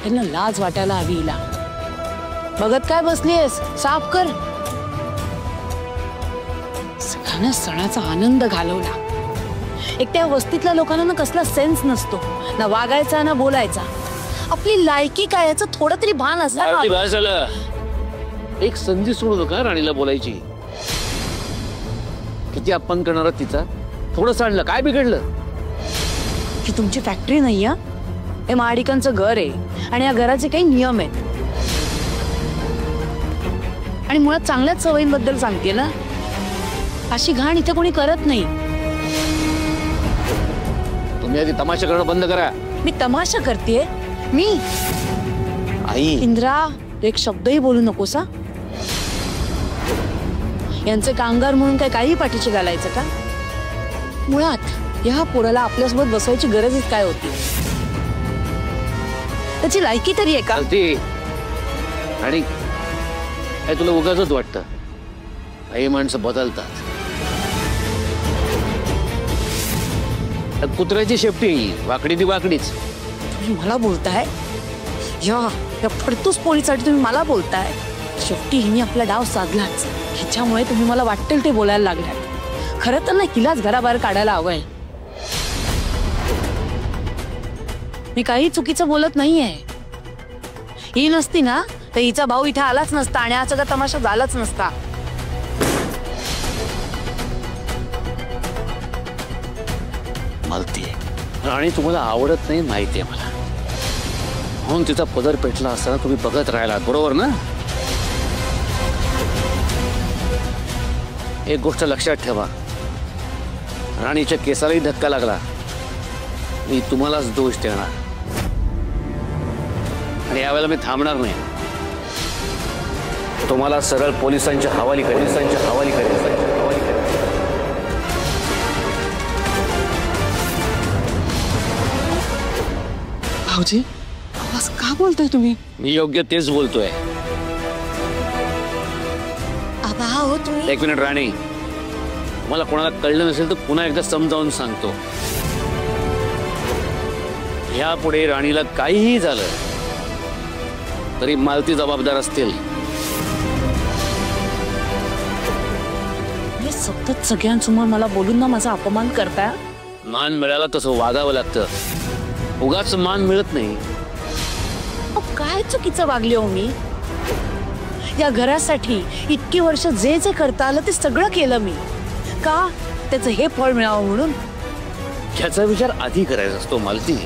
त्यांना लाज वाटायला हवी हिला. बघत काय बसलीयस, साफ कर. सगळ्यांना सणाचा आनंद घालवला. एक त्या वस्तीतल्या लोकांना ना कसला सेन्स नसतो, ना वागायचा ना बोलायचा. आपली लायकी काय याचं थोडं तरी भान असलं. एक संधी सोडू नका राणीला बोलायची. किती अपमान करणार तिचा. थोडं सांडलं काय बिघडलं. ही तुमची फॅक्टरी नाही आहे, हे महाडिकांचं घर आहे आणि या घराचे काही नियम आहेत. आणि मुळात चांगल्याच सवयींबद्दल सांगते ना. अशी घाण इथे कोणी करत नाही. तुम्ही आधी तमाशा करणं बंद करा. मी तमाशा करतेय? मी आई इंद्रा एक शब्दही बोलू नकोस हा. यांचे कामगार म्हणून काय काही पाठीशी घालायचं का? मुळात या पोराला आपल्यासोबत बसवायची गरजच काय होती? त्याची लायकी तरी आहे का? आणि काय तुला उगाचच वाटतं? काही माणसं बदलतात. कुत्र्याची शेपटी वाकडी ती वाकडीच. तुम्ही मला बोलताय? या फडतूस पोळीसाठी तुम्ही मला बोलताय? शेवटी हिने आपला डाव साधलाच. हिच्यामुळे तुम्ही मला वाटेल ते बोलायला लागल्यात. खरं तर ना हिलाच घराबाहेर काढायला हवंय. मी काही चुकीचं बोलत नाहीये. ही नसती ना तर हिचा भाऊ इथे आलाच नसता आणि हा सगळा तमाशा झालाच नसता. मालती राणी तुम्हाला आवडत नाही माहितीये मला, म्हणून तिचा पदर पेटला असताना तुम्ही बघत राहिलात, बरोबर ना? एक गोष्ट लक्षात ठेवा, राणीच्या केसालाही धक्का लागला मी तुम्हालाच दोष देणार. आणि यावेळेला मी थांबणार नाही. तुम्हाला सरळ पोलिसांच्या हवाली करेल. भाऊजी आवाज का बोलताय तुम्ही? मी योग्य तेच बोलतोय. तुम्ही एक मिनिट राणी, मला कोणाला कळलं नसेल तर पुन्हा एकदा समजावून सांगतो. यापुढे राणीला काहीही झालं तरी मालती जबाबदार असतील. सतत सगळ्यांसमोर मला बोलून ना माझा अपमान करताय. मान मिळाला तसं वागावं लागतं, उगाच मान मिळत नाही. काय चुकीचं वागले हो मी? या घरासाठी इतकी वर्ष जे जे करता आलं ते सगळं केलं मी. का? त्याचं हे फळ मिळावं म्हणून. ह्याचा विचार आधी करायचा असतो मालती.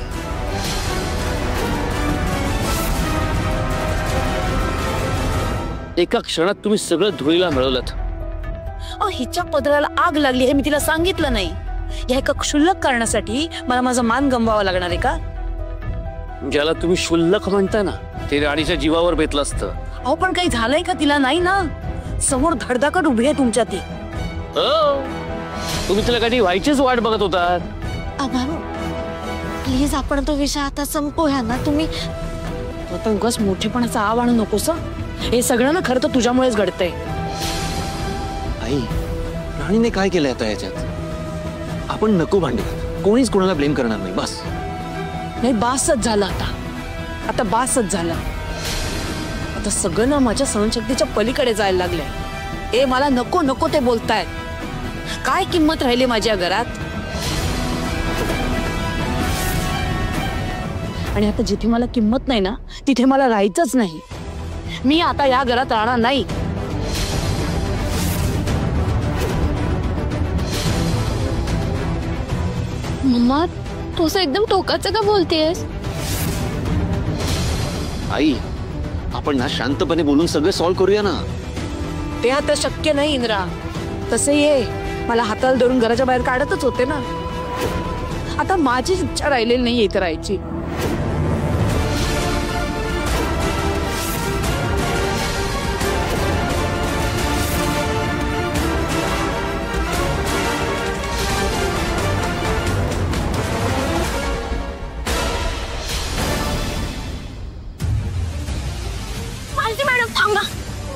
एका क्षणात तुम्ही सगळं धुळीला मिळवलंत. हिच्या पदराला आग लागली हे मी तिला सांगितलं नाही. या एका क्षुल्लक कारणासाठी मला माझा मान गमवावा लागणार आहे का? ज्याला तुम्ही क्षुल्लक म्हणता ना ते राणीच्या जीवावर बेतलं असतं. अहो पण काही झालंय का तिला? नाही ना. समोर धडधाकट उभी आहे तुमच्या ती. तुम्ही तिला कधी व्हायचीच वाट बघत होता. प्लीज आपण तो विषय आता संपवूया ना. तुम्ही आता उगाच मोठेपणाचा आव आणू नकोस. हे सगळं ना खरं तर तुझ्यामुळेच घडतंय. आई राणीने काय केलंय आता याच्यात? आपण नको भांडू, कोणीच कोणाला ब्लेम करणार नाही. बस नाही, बासच झालं आता बासच झालं. आता सगळं ना माझ्या सहनशक्तीच्या पलीकडे जायला लागलंय. ए मला नको नको ते बोलतायत. काय किंमत राहिली माझ्या घरात? आणि आता जिथे मला किंमत नाही ना तिथे मला राहायचंच नाही. मी आता या घरात राहणार नाही. मम्मा तू असं एकदम टोकाचं का बोलतेस? आई आपण ना शांतपणे बोलून सगळे सॉल्व्ह करूया ना. ते आता शक्य नाही इंद्रा. तसे ये मला हाताला धरून घराच्या बाहेर काढतच होते ना. आता माझी इच्छा राहिलेली नाही इथे राहायची.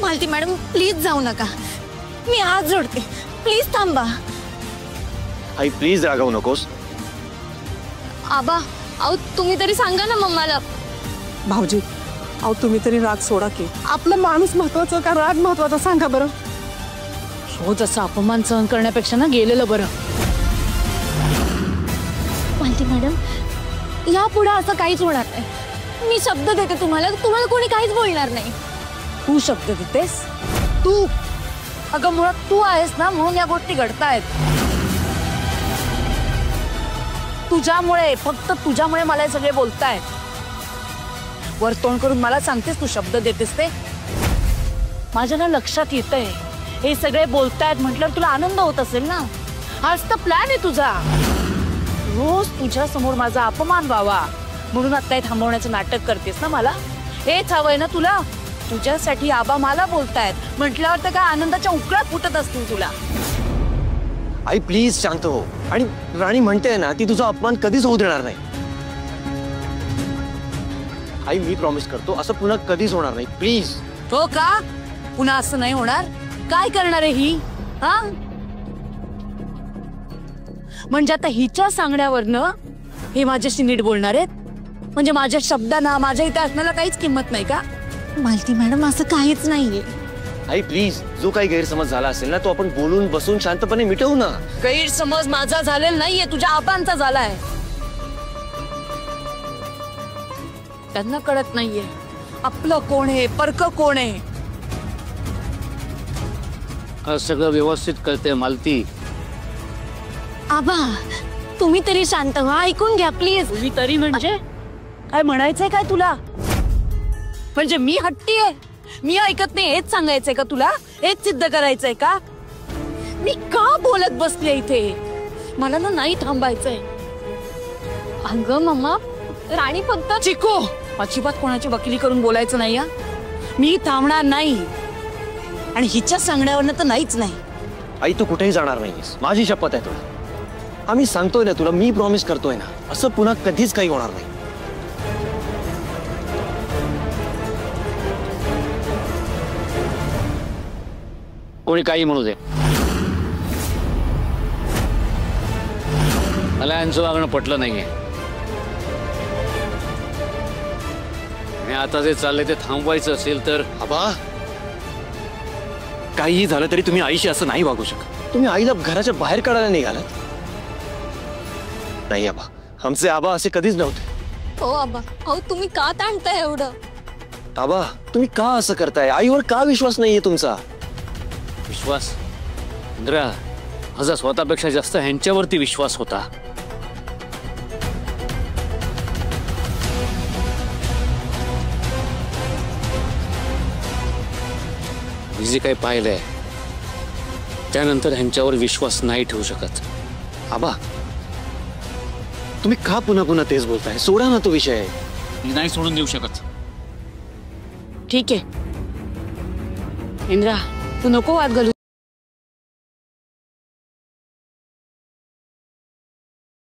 मालती मॅडम प्लीज जाऊ नका. मी हात जोडते, प्लीज थांबा. आई प्लीज रागवू नकोस. आबा अहो तुम्ही तरी सांगा ना मम्माला. भाऊजी अहो तुम्ही तरी राग सोडा की आपला माणूस महत्वाचा का राग महत्वाचा सांगा बरं. रोज असा अपमान सहन करण्यापेक्षा ना गेलेलं बरं. मालती मॅडम यापुढे असं काहीच होणार नाही. मी शब्द देते तुम्हाला कोणी काहीच बोलणार नाही. तू शब्द देतेस तू. अगं मुळात तू आहेस ना म्हणून या गोष्टी घडतायत. तुझ्यामुळे फक्त तुझ्यामुळे मला हे सगळे बोलतायत. वर तोंड करून मला सांगतेस तू शब्द देतेस ते. माझ्या ना लक्षात येतंय हे सगळे बोलतायत म्हटल्यावर तुला आनंद होत असेल ना. हाच तर प्लॅन आहे तुझा. रोज तुझ्या समोर माझा अपमान व्हावा म्हणून आता हे थांबवण्याचं नाटक करतेस ना मला. हेच हवंय ना तुला. तुझ्यासाठी आबा मला बोलतायत म्हटल्यावर तर काय आनंदाच्या उकळ्या फुटत असतील तुला. आई प्लीज शांत हो. आणि राणी म्हणते ना ती तुझा अपमान कधीच होऊ देणार नाही. आई मी प्रॉमिस करतो असं पुन्हा कधीच होणार नाही प्लीज. हो का पुन्हा असं नाही होणार. काय करणार आहे ही हा. म्हणजे आता हिच्या सांगण्यावरनं हे माझ्याशी नीट बोलणार आहेत. म्हणजे माझ्या शब्दांना माझ्या इथे असण्याला काहीच किंमत नाही का. मालती मॅडम असं काहीच नाहीये. आई प्लीज जो काही गैरसमज झाला असेल ना तो आपण बोलून बसून शांतपणे मिटवू ना. गैरसमज माझा झालेला नाहीये तुझ्या आबांचा झालाय. त्यांना कळत नाहीये आपलं कोण आहे परक कोण आहे. सगळं व्यवस्थित कळतंय मालती. आबा तुम्ही तरी शांत व्हा. ऐकून घ्या प्लीज. तुम्ही तरी म्हणजे काय म्हणायचंय काय तुला. म्हणजे मी हट्टी आहे मी ऐकत नाही हेच सांगायचंय का तुला. हेच सिद्ध करायचंय का. मी का बोलत बसले इथे. मला ना नाही थांबायचंय. अगं मम्मा राणी फक्त चिको अजिबात कोणाची वकिली करून बोलायचं नाही. मी थांबणार नाही आणि हिच्या सांगण्यावरनं तर नाहीच नाही. आई तू कुठेही जाणार नाहीस माझी शपथ आहे तुला. आम्ही सांगतोय ना तुला मी प्रॉमिस करतोय ना असं पुन्हा कधीच काही होणार नाही. कोणी काही म्हणू दे मला यांचं वागणं पटलं नाहीये. आणि आता जे चाललंय ते थांबवायचं असेल तर आबा काहीही झालं तरी तुम्ही आईशी असं नाही वागू शकत. तुम्ही आईला घराच्या बाहेर काढायला निघालात. नाही आबा आमचे आबा असे कधीच नव्हते. हो आबा अहो तुम्ही का ताणताय एवढं. आबा तुम्ही का असं करताय. आईवर का विश्वास नाहीये तुमचा. विश्वास इंद्रा माझा स्वतःपेक्षा जास्त ह्यांच्यावरती विश्वास होता. मी जे काही पाहिलंय त्यानंतर ह्यांच्यावर विश्वास नाही ठेवू शकत. आबा तुम्ही का पुन्हा पुन्हा तेच बोलताय. सोडा ना तो विषय. मी नाही सोडून देऊ शकत. ठीक आहे इंद्रा तू नको वाद घालू.